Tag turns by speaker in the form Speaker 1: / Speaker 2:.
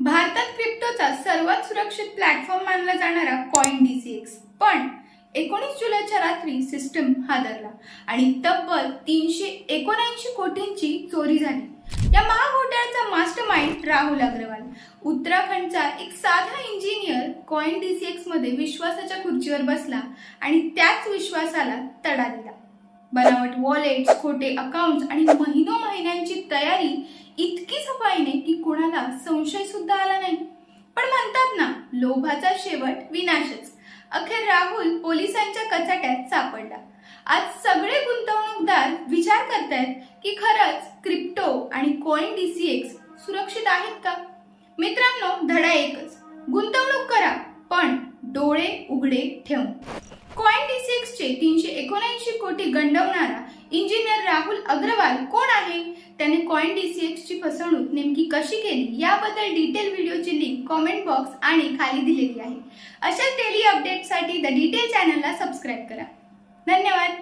Speaker 1: भारतात क्रिप्टोचा सर्वात सुरक्षित प्लॅटफॉर्म मानला जाणारा CoinDCX पण 19 जुलैच्या रात्री सिस्टम हादरला आणि तब्बल 379 कोटींची चोरी झाली। या महाघोटाळ्याचा मास्टरमाइंड राहुल अग्रवाल, उत्तराखंडचा एक साधा इंजिनियर CoinDCX मध्ये विश्वासाच्या खुर्चीवर बसला आणि त्याच विश्वासाला तडा दिला। बनावट वॉलेट्स, खोटे अकाउंट्स आणि महिन्यांची तयारी इतकी सफाईने की कुणाला संशय सुद्धा आला नाही। पण म्हणतात ना, लोभाचा शेवट विनाशच। अखेर राहुल पोलिसांच्या कचाट्यात सापडला। आज सगळे गुंतवणूकदार विचार करतायत की खरंच क्रिप्टो आणि CoinDCX सुरक्षित आहेत का? मित्रांनो, धडा एकच, गुंतवणूक करा पण डोळे उघडे ठेवून। CoinDCX चे 379 कोटी गंडवणारा इंजिनियर राहुल अग्रवाल कोण आहे? त्याने CoinDCX ची फसवणूक नेमकी कशी केली याबद्दल डिटेल व्हिडिओची लिंक कमेंट बॉक्स आणि खाली दिलेली आहे। अशा डेली अपडेटसाठी द डिटेल चॅनलला सबस्क्राइब करा। धन्यवाद।